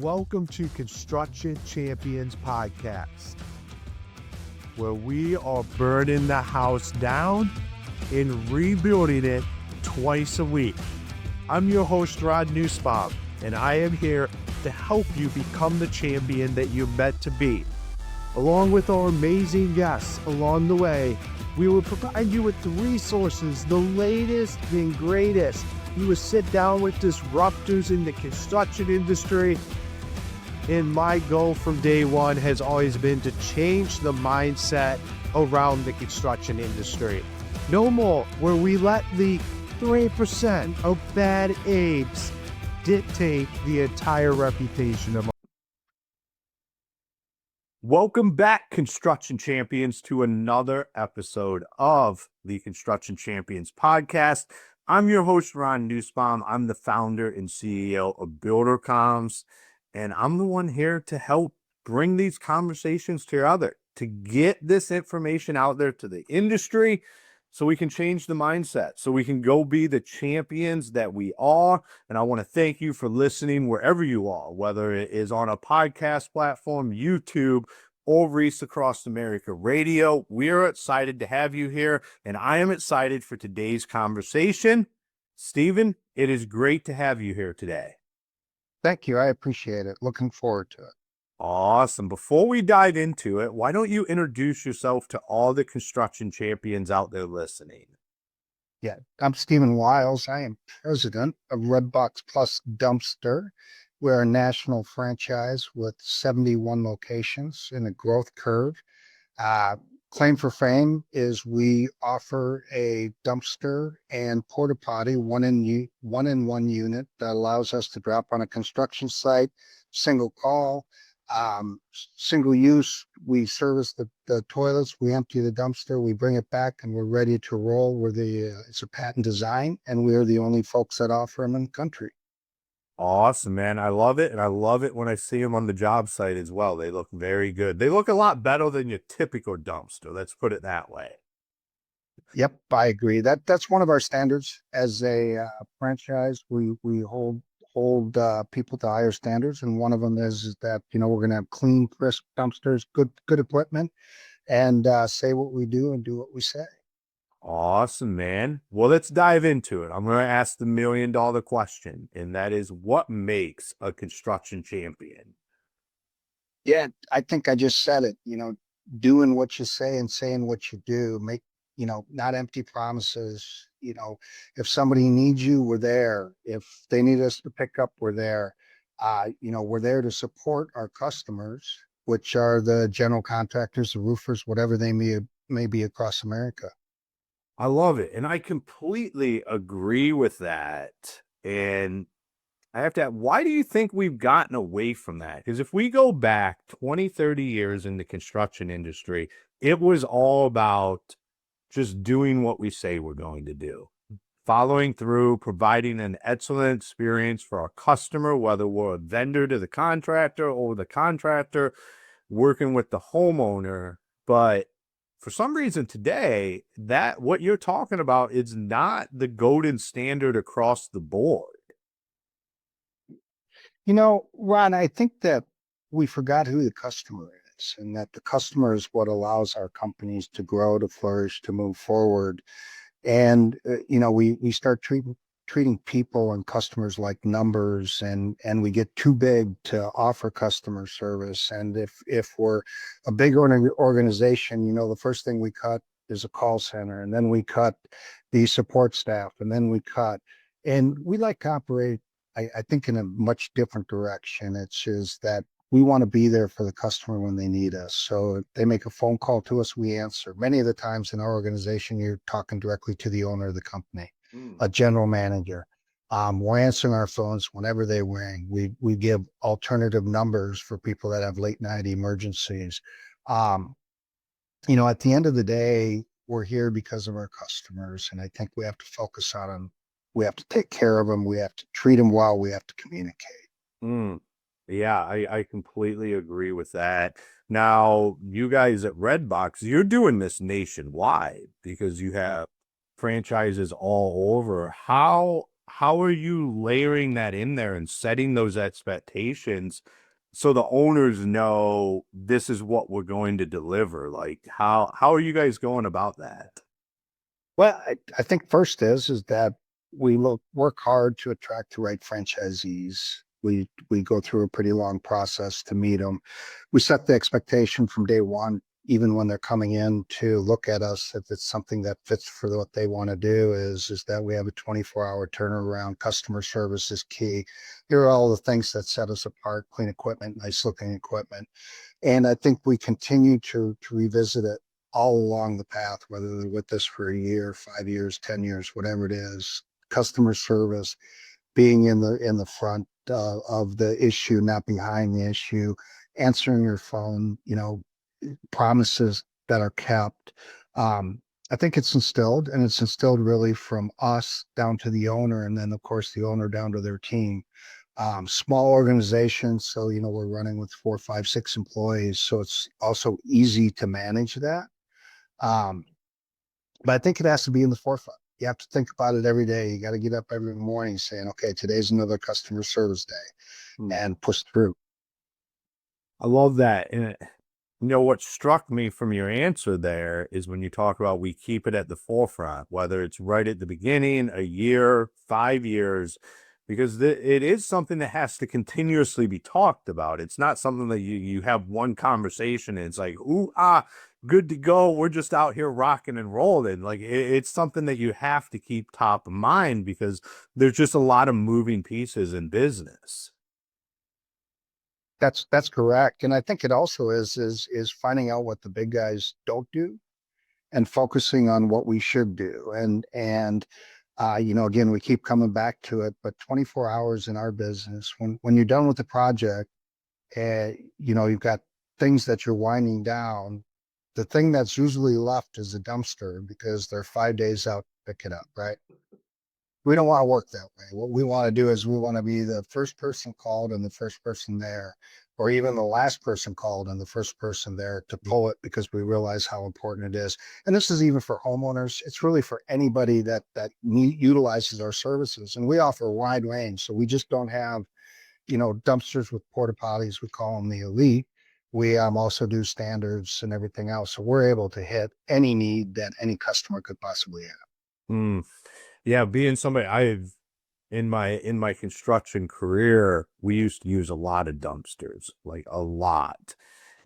Welcome to Construction Champions Podcast, where we are burning the house down and rebuilding it twice a week. I'm your host, Ron Nussbaum, and I am here to help you become the champion that you're meant to be. Along with our amazing guests along the way, we will provide you with the resources, the latest and greatest. You will sit down with disruptors in the construction industry. And my goal from day one has always been to change the mindset around the construction industry. No more where we let the 3% of bad apes dictate the entire reputation of. Welcome back, Construction Champions, to another episode of the Construction Champions Podcast. I'm your host, Ron Nussbaum. I'm the founder and CEO of BuilderComms, and I'm the one here to help bring these conversations together, to get this information out there to the industry so we can change the mindset, so we can go be the champions that we are. And I want to thank you for listening wherever you are, whether it is on a podcast platform, YouTube, or Reese Across America Radio. We are excited to have you here, and I am excited for today's conversation. Stephen, it is great to have you here today. Thank you. I appreciate it. Looking forward to it. Awesome. Before we dive into it, why don't you introduce yourself to all the construction champions out there listening? Yeah, I'm Stephen Wiles. I am president of Redbox Dumpster. We're a national franchise with 71 locations in a growth curve. Claim for fame is we offer a dumpster and porta potty, one in one unit that allows us to drop on a construction site, single call, single use. We service the toilets, we empty the dumpster, we bring it back, and we're ready to roll. It's a patent design, and we're the only folks that offer them in the country. Awesome, man. I love it. And I love it when I see them on the job site as well. They look very good. They look a lot better than your typical dumpster. Let's put it that way. Yep, I agree. That's one of our standards as a franchise. We hold people to higher standards, and one of them is that we're going to have clean, crisp dumpsters, good equipment, and say what we do and do what we say. Awesome, man. Well, let's dive into it. I'm going to ask the $1 million question, and that is, what makes a construction champion? Yeah, I think I just said it. Doing what you say and saying what you do. Not empty promises. If somebody needs you, we're there. If they need us to pick up, we're there. We're there to support our customers, which are the general contractors, the roofers, whatever they may be across America. I love it. And I completely agree with that. And I have to ask, why do you think we've gotten away from that? Because if we go back 20, 30 years in the construction industry, it was all about just doing what we say we're going to do, following through, providing an excellent experience for our customer, whether we're a vendor to the contractor or the contractor working with the homeowner. But for some reason today, that what you're talking about is not the golden standard across the board. Ron, I think that we forgot who the customer is, and that the customer is what allows our companies to grow, to flourish, to move forward. And, we start treating people and customers like numbers, and we get too big to offer customer service. And if we're a big organization, the first thing we cut is a call center, and then we cut the support staff, and then we cut. And we like to operate, I think, in a much different direction. It's just that we want to be there for the customer when they need us. So if they make a phone call to us, we answer. Many of the times in our organization, you're talking directly to the owner of the company, a general manager. We're answering our phones whenever they ring. We give alternative numbers for people that have late night emergencies. At the end of the day, we're here because of our customers, and I think we have to focus on them. We have to take care of them. We have to treat them well. We have to communicate. Yeah, I completely agree with that. Now, you guys at Redbox, you're doing this nationwide because you have franchises all over. How how are you layering that in there and setting those expectations so the owners know this is what we're going to deliver? Like how are you guys going about that? Well, I think first is that we work hard to attract the right franchisees. We go through a pretty long process to meet them. We set the expectation from day one, even when they're coming in to look at us, if it's something that fits for what they want to do, is that we have a 24-hour turnaround. Customer service is key. Here are all the things that set us apart: clean equipment, nice looking equipment. And I think we continue to revisit it all along the path, whether they're with us for a year, 5 years, 10 years, whatever it is. Customer service, being in the front of the issue, not behind the issue, answering your phone, promises that are kept. Um, I think it's instilled, and it's instilled really from us down to the owner, and then of course the owner down to their team. Small organizations, so we're running with 4, 5, 6 employees, so it's also easy to manage that. Um, but I think it has to be in the forefront. You have to think about it every day. You got to get up every morning saying, okay, today's another customer service day, Hmm. and push through. I love that. And what struck me from your answer there is when you talk about we keep it at the forefront, whether it's right at the beginning, a year, 5 years, because it is something that has to continuously be talked about. It's not something that you have one conversation and it's like, ooh, good to go. We're just out here rocking and rolling. Like it's something that you have to keep top of mind because there's just a lot of moving pieces in business. That's correct. And I think it also is finding out what the big guys don't do and focusing on what we should do. And again, we keep coming back to it, but 24 hours in our business, when you're done with the project, you've got things that you're winding down. The thing that's usually left is a dumpster because they're 5 days out to pick it up, right? We don't want to work that way. What we want to do is we want to be the first person called and the first person there, or even the last person called and the first person there to pull it because we realize how important it is. And this is even for homeowners. It's really for anybody that utilizes our services. And we offer a wide range. So we just don't have, dumpsters with porta potties. We call them the elite. We also do standards and everything else. So we're able to hit any need that any customer could possibly have. Mm. Yeah, being somebody I've in my construction career, we used to use a lot of dumpsters, like a lot.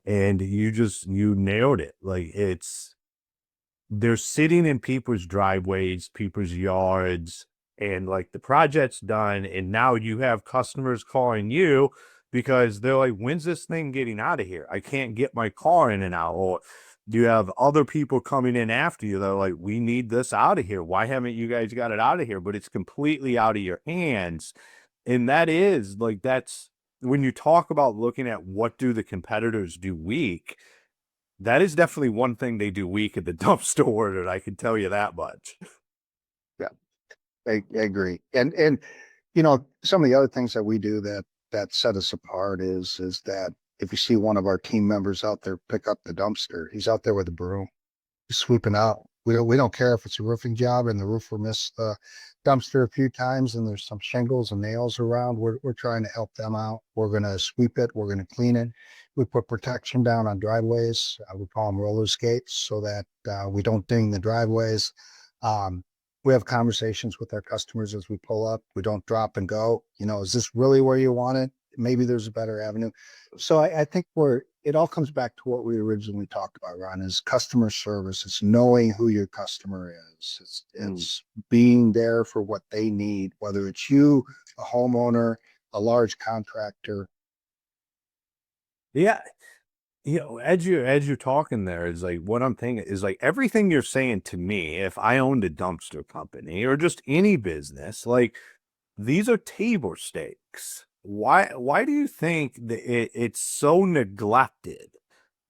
And you nailed it. Like they're sitting in people's driveways, people's yards, and like the project's done. And now you have customers calling you because they're like, when's this thing getting out of here? I can't get my car in and out. Or you have other people coming in after you. They're like, we need this out of here. Why haven't you guys got it out of here? But it's completely out of your hands. And that's when you talk about looking at what do the competitors do weak, that is definitely one thing they do weak at the dumpster order. I can tell you that much. Yeah, I agree. And some of the other things that we do that set us apart is that if you see one of our team members out there pick up the dumpster, he's out there with a broom, he's sweeping out. We don't care if it's a roofing job and the roofer missed the dumpster a few times and there's some shingles and nails around. We're trying to help them out. We're gonna sweep it. We're gonna clean it. We put protection down on driveways. We call them roller skates so that we don't ding the driveways. Um, we have conversations with our customers as we pull up. We don't drop and go. Is this really where you want it? Maybe there's a better avenue. So I think it all comes back to what we originally talked about, Ron, is customer service. It's knowing who your customer is. It's being there for what they need, whether it's you, a homeowner, a large contractor. Yeah. As you're talking there is like what I'm thinking is like everything you're saying to me, if I owned a dumpster company or just any business, like these are table stakes. Why do you think that it's so neglected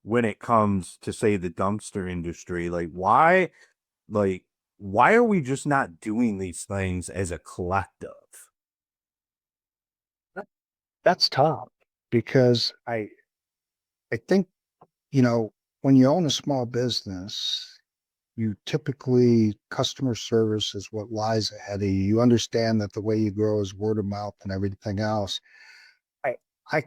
when it comes to say the dumpster industry? Like why are we just not doing these things as a collective? That's tough because I think, when you own a small business, you typically, customer service is what lies ahead of you. You understand that the way you grow is word of mouth and everything else. I, I,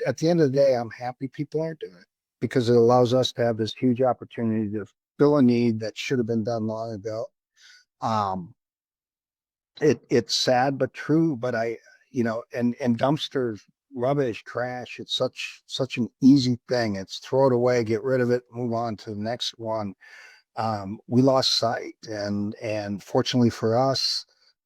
at the end of the day, I'm happy people aren't doing it because it allows us to have this huge opportunity to fill a need that should have been done long ago. Um, it's sad but true, but and dumpsters, rubbish, trash, it's such an easy thing. It's throw it away, get rid of it, move on to the next one. We lost sight, and fortunately for us,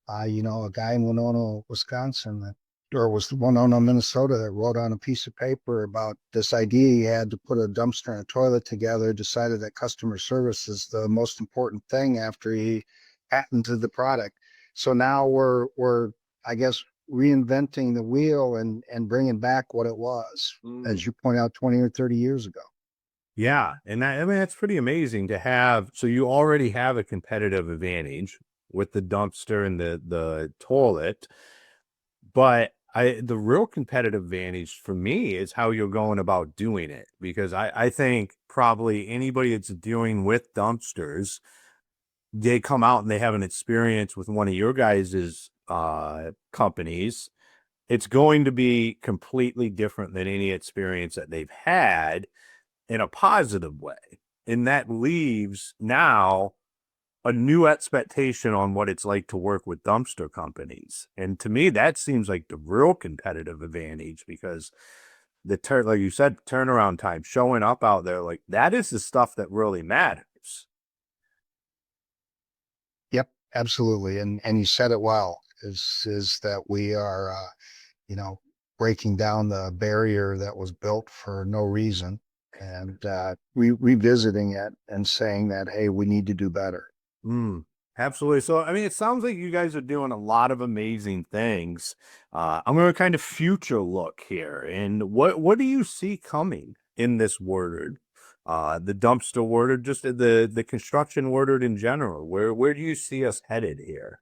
a guy in Winona, Wisconsin, or was Winona, Minnesota, that wrote on a piece of paper about this idea he had to put a dumpster and a toilet together, decided that customer service is the most important thing after he patented the product. So now we're I guess reinventing the wheel and bringing back what it was, as you point out, 20 or 30 years ago. Yeah, and I mean that's pretty amazing to have. So you already have a competitive advantage with the dumpster and the toilet, but the real competitive advantage for me is how you're going about doing it, because I think probably anybody that's dealing with dumpsters, they come out and they have an experience with one of your guys's companies, it's going to be completely different than any experience that they've had in a positive way. And that leaves now a new expectation on what it's like to work with dumpster companies. And to me, that seems like the real competitive advantage, because like you said, turnaround time, showing up out there, like that is the stuff that really matters. Yep, absolutely. And you said it well, is that we are you know, breaking down the barrier that was built for no reason and revisiting it and saying that, hey, we need to do better. Mm, absolutely. So, I mean, it sounds like you guys are doing a lot of amazing things. I'm going to kind of future look here. And what do you see coming in this word? The dumpster word, or just the construction word in general? Where do you see us headed here?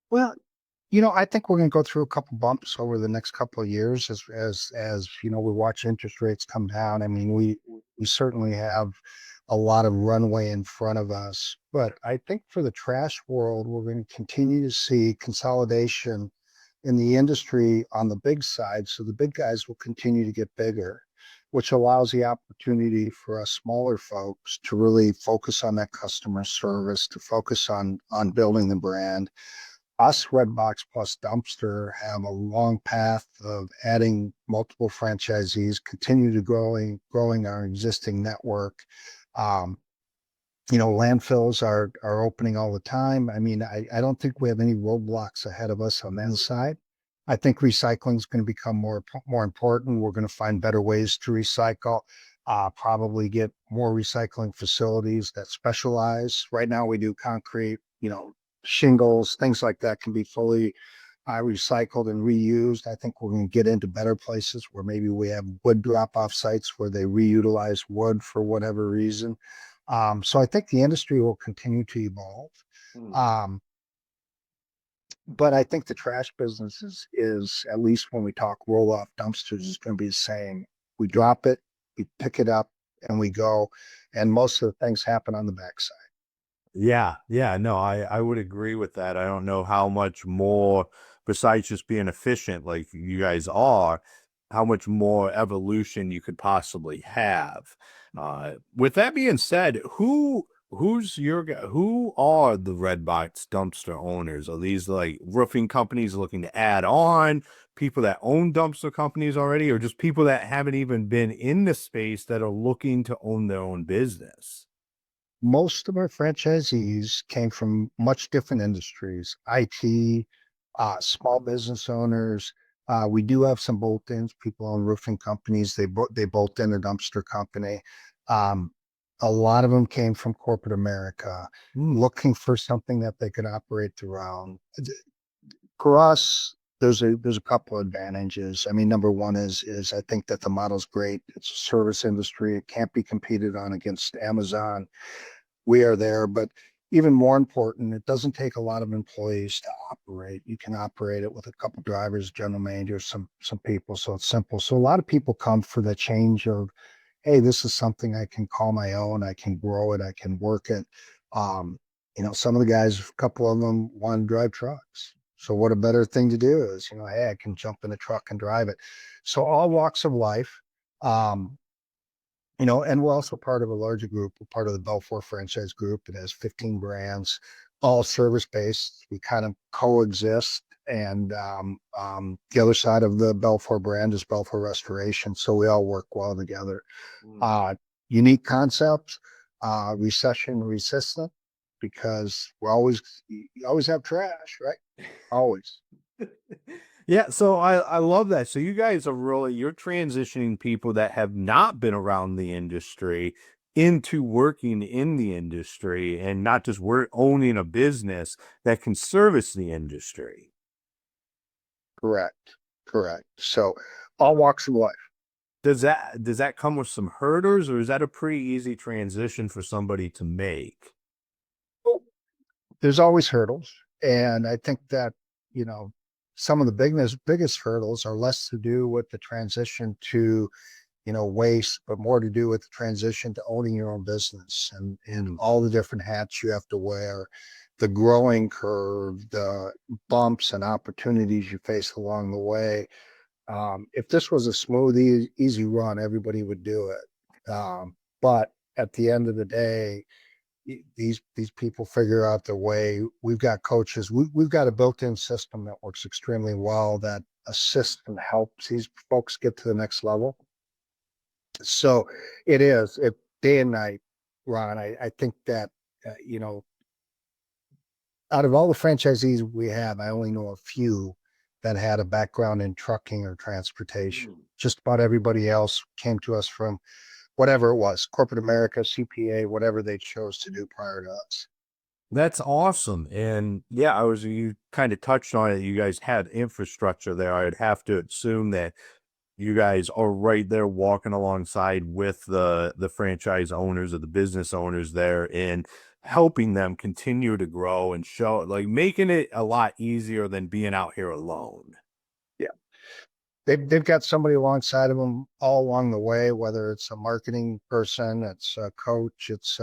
Well, I think we're going to go through a couple bumps over the next couple of years as we watch interest rates come down. I mean, we certainly have a lot of runway in front of us, but I think for the trash world, we're going to continue to see consolidation in the industry on the big side. So the big guys will continue to get bigger, which allows the opportunity for us smaller folks to really focus on that customer service, to focus on building the brand. Us, Redbox plus Dumpster, have a long path of adding multiple franchisees, continue to growing our existing network. Um, landfills are opening all the time. I mean, I don't think we have any roadblocks ahead of us on that side. I think recycling is going to become more important. We're going to find better ways to recycle, probably get more recycling facilities that specialize. Right now, we do concrete, shingles, things like that can be fully recycled and reused. I think we're going to get into better places where maybe we have wood drop off sites where they reutilize wood for whatever reason. So I think the industry will continue to evolve. Um, but I think the trash business is at least when we talk roll off dumpsters, is going to be the same. We drop it, we pick it up, and we go. And most of the things happen on the backside. Yeah, no, I would agree with that. I don't know how much more, besides just being efficient like you guys are, how much more evolution you could possibly have. With that being said, who are the Redbox dumpster owners? Are these like roofing companies looking to add on, people that own dumpster companies already, or just people that haven't even been in the space that are looking to own their own business? Most of our franchisees came from much different industries, IT, small business owners. We do have some bolt-ins, people own roofing companies. They bolt in a dumpster company. Um, a lot of them came from corporate America, looking for something that they could operate around. For us, there's a couple of advantages. I mean, number one is I think that the model's great. It's a service industry. It can't be competed on against Amazon. We are there, but even more important, it doesn't take a lot of employees to operate. You can operate it with a couple drivers, general managers, some people, so it's simple. So a lot of people come for the change of hey, this is something I can call my own. I can grow it. I can work it. Um, some of the guys, a couple of them want to drive trucks. So what a better thing to do is, hey, I can jump in a truck and drive it. So all walks of life. Um, and we're also part of a larger group. We're part of the Belfour franchise group. It has 15 brands, all service based. We kind of coexist. And the other side of the Belfour brand is Belfour Restoration. So we all work well together. Uh, Unique concepts, recession resistant, because you always have trash, right? Always. Yeah, so I love that. So you guys are really, you're transitioning people that have not been around the industry into working in the industry, and not just work owning a business that can service the industry. Correct. Correct. So all walks of life. Does that come with some hurdles, or is that a pretty easy transition for somebody to make? There's always hurdles. And I think that, you know, some of the biggest hurdles are less to do with the transition to, waste, but more to do with the transition to owning your own business and all the different hats you have to wear, the growing curve, the bumps and opportunities you face along the way. If this was a smooth, easy run, everybody would do it. But at the end of the day, these people figure out their way. We've got coaches. We've got a built-in system that works extremely well that assists and helps these folks get to the next level. So it day and night, Ron. I think that out of all the franchisees we have, I only know a few that had a background in trucking or transportation. Just about everybody else came to us from whatever it was, corporate America, CPA, whatever they chose to do prior to us. That's awesome. And yeah, you kind of touched on it. You guys had infrastructure there. I'd have to assume that you guys are right there walking alongside with the franchise owners or the business owners there, and helping them continue to grow and show, like, making it a lot easier than being out here alone. Yeah. They've got somebody alongside of them all along the way, whether it's a marketing person, it's a coach, it's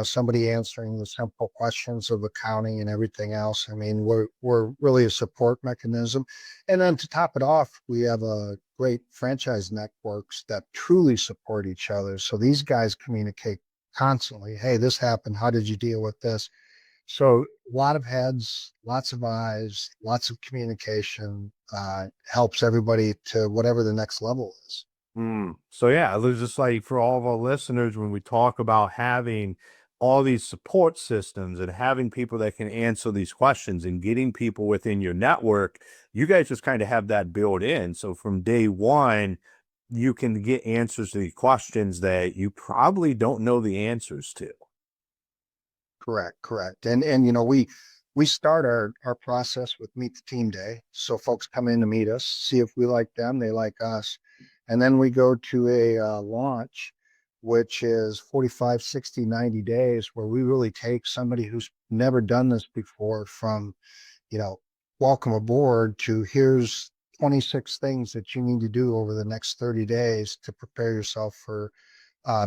somebody answering the simple questions of accounting and everything else. I mean, we're really a support mechanism. And then to top it off, we have a great franchise networks that truly support each other. So these guys communicate constantly. Hey, this happened. How did you deal with this? So a lot of heads, lots of eyes, lots of communication helps everybody to whatever the next level is. So yeah, it was just like, for all of our listeners, when we talk about having all these support systems and having people that can answer these questions and getting people within your network, you guys just kind of have that built in. So from day one, you can get answers to the questions that you probably don't know the answers to. Correct, correct. And we start our process with meet the team day. So folks come in to meet us, see if we like them, they like us. And then we go to a launch, which is 45, 60, 90 days, where we really take somebody who's never done this before from, you know, welcome aboard to here's 26 things that you need to do over the next 30 days to prepare yourself for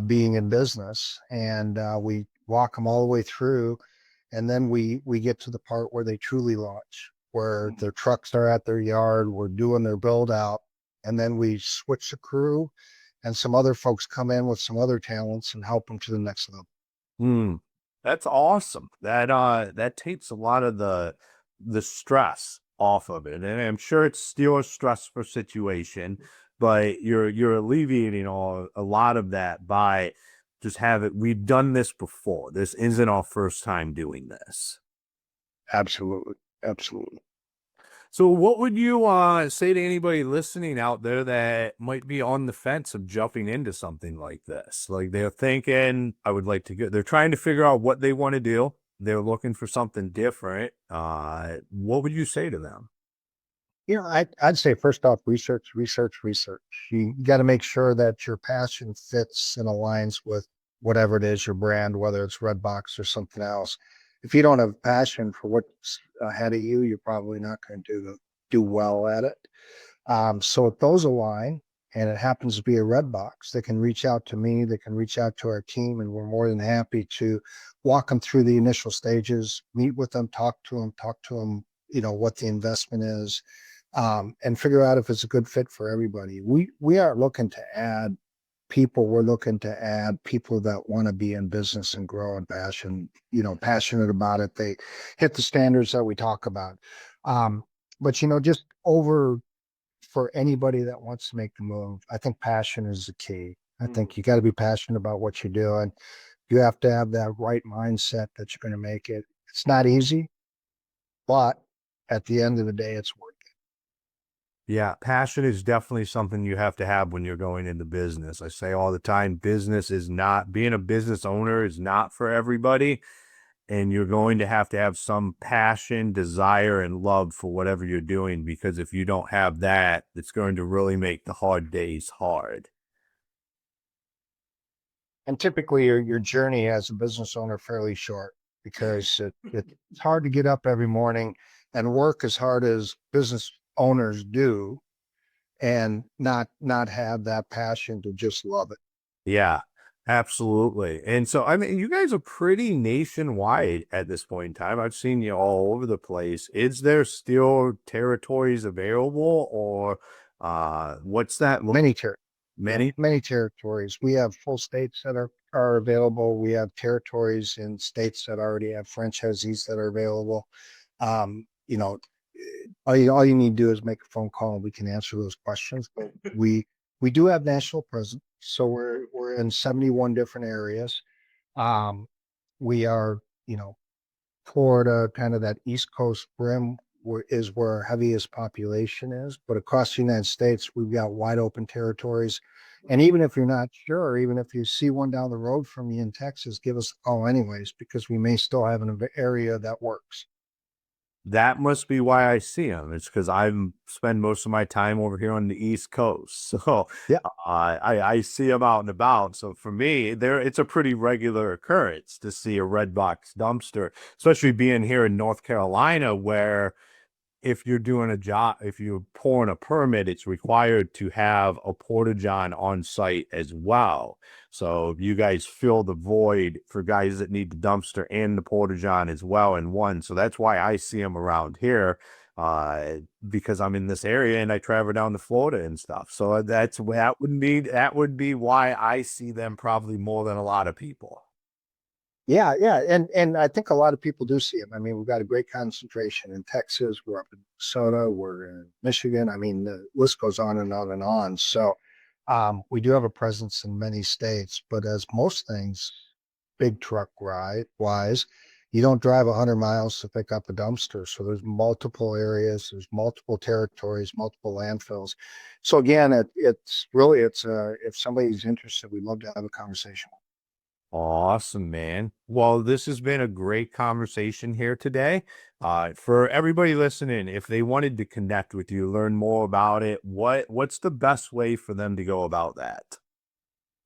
being in business. And we walk them all the way through. And then we get to the part where they truly launch, where their trucks are at their yard, we're doing their build out. And then we switch the crew, and some other folks come in with some other talents and help them to the next level. Hmm. That's awesome. That takes a lot of the stress off of it. And I'm sure it's still a stressful situation, but you're alleviating a lot of that by just we've done this before. This isn't our first time doing this. Absolutely. Absolutely. So what would you say to anybody listening out there that might be on the fence of jumping into something like this? Like, they're thinking, I would like to go, they're trying to figure out what they want to do. They're looking for something different. What would you say to them? I'd say first off, research, research, research. You got to make sure that your passion fits and aligns with whatever it is, your brand, whether it's Redbox or something else. If you don't have passion for what's ahead of you, you're probably not going to do well at it. So if those align, and it happens to be a Redbox, they can reach out to me, they can reach out to our team, and we're more than happy to walk them through the initial stages, meet with them, talk to them, what the investment is, and figure out if it's a good fit for everybody. We aren't looking to add people. We're looking to add people that want to be in business and grow and passionate about it. They hit the standards that we talk about. But just over for anybody that wants to make the move, I think passion is the key. I think you got to be passionate about what you're doing. You have to have that right mindset that you're going to make it. It's not easy, but at the end of the day, it's worth it. Yeah, passion is definitely something you have to have when you're going into business. I say all the time, being a business owner is not for everybody. And you're going to have some passion, desire, and love for whatever you're doing, because if you don't have that, it's going to really make the hard days hard. And typically your journey as a business owner fairly short, because it's hard to get up every morning and work as hard as business owners do and not have that passion to just love it. Yeah, absolutely. And so, I mean, you guys are pretty nationwide at this point in time. I've seen you all over the place. Is there still territories available, or what's that? Many? Many territories. We have full states that are available. We have territories in states that already have franchisees that are available. Um, you know, all you need to do is make a phone call and we can answer those questions. But we do have national presence, so we're in 71 different areas. We are, Florida, kind of that East Coast rim is where our heaviest population is. But across the United States, we've got wide open territories. And even if you're not sure, even if you see one down the road from you in Texas, give us a call anyways, because we may still have an area that works. That must be why I see them. It's because I spend most of my time over here on the East Coast. So Yeah. I see them out and about. So for me, it's a pretty regular occurrence to see a Redbox dumpster, especially being here in North Carolina, where if you're doing a job, if you're pouring a permit, it's required to have a porta-john on site as well. So you guys fill the void for guys that need the dumpster and the porta-john as well in one. So that's why I see them around here, because I'm in this area and I travel down to Florida and stuff. So that would be why I see them probably more than a lot of people. Yeah, yeah, and I think a lot of people do see them. I mean, we've got a great concentration in Texas. We're up in Minnesota. We're in Michigan. I mean, the list goes on and on and on. So, we do have a presence in many states. But as most things, big truck ride wise, you don't drive 100 miles to pick up a dumpster. So there's multiple areas, there's multiple territories, multiple landfills. So again, if somebody's interested, we'd love to have a conversation. Awesome, man. Well, this has been a great conversation here today. For everybody listening, if they wanted to connect with you, learn more about it, what's the best way for them to go about that?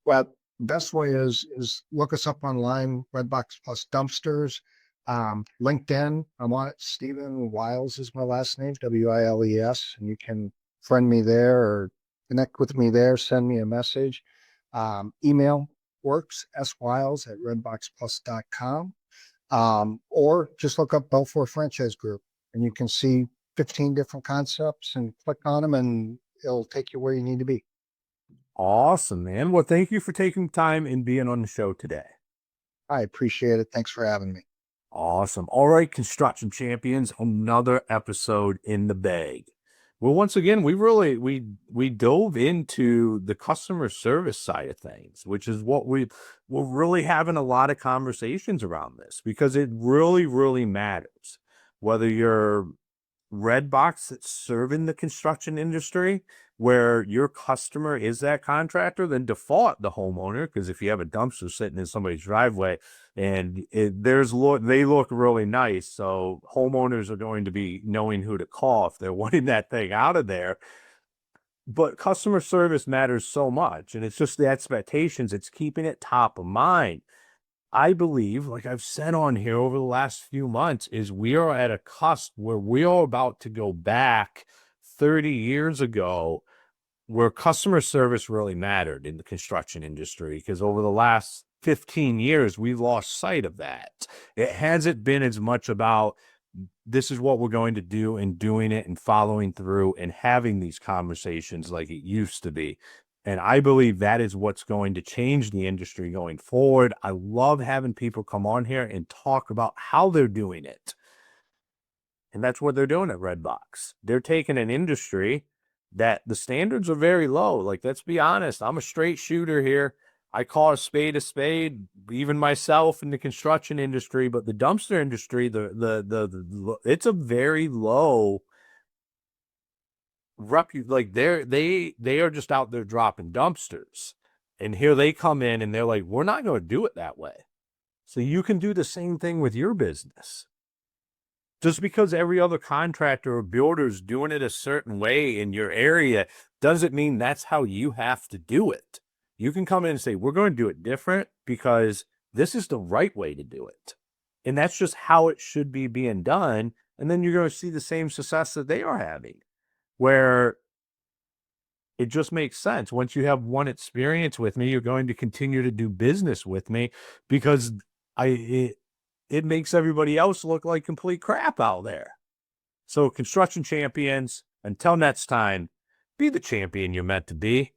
Well, best way is look us up online, Redbox plus Dumpsters, LinkedIn. I'm on it. Stephen Wiles is my last name, Wiles, and you can friend me there or connect with me there. Send me a message. Email works, swiles at redboxplus.com. Or just look up Belfour Franchise Group and you can see 15 different concepts and click on them and it'll take you where you need to be. Awesome, man. Well, thank you for taking time and being on the show today. I appreciate it. Thanks for having me. Awesome. All right, construction champions, another episode in the bag. Well, once again, we dove into the customer service side of things, which is what we're really having a lot of conversations around this, because it really, really matters whether you're Redbox that's serving the construction industry, where your customer is that contractor, then default the homeowner. Because if you have a dumpster sitting in somebody's driveway and they look really nice, so homeowners are going to be knowing who to call if they're wanting that thing out of there. But customer service matters so much, and it's just the expectations. It's keeping it top of mind. I believe, like I've said on here over the last few months, is we are at a cusp where we are about to go back 30 years ago where customer service really mattered in the construction industry, because over the last 15 years, we've lost sight of that. It hasn't been as much about this is what we're going to do and doing it and following through and having these conversations like it used to be. And I believe that is what's going to change the industry going forward. I love having people come on here and talk about how they're doing it. And that's what they're doing at Redbox. They're taking an industry that the standards are very low. Like, let's be honest, I'm a straight shooter here. I call a spade, even myself in the construction industry, but the dumpster industry, it's a very low like they are just out there dropping dumpsters. And here they come in and they're like, we're not going to do it that way. So you can do the same thing with your business. Just because every other contractor or builder is doing it a certain way in your area doesn't mean that's how you have to do it. You can come in and say, we're going to do it different because this is the right way to do it. And that's just how it should be being done. And then you're going to see the same success that they are having, where it just makes sense. Once you have one experience with me, you're going to continue to do business with me because it makes everybody else look like complete crap out there. So construction champions, until next time, be the champion you're meant to be.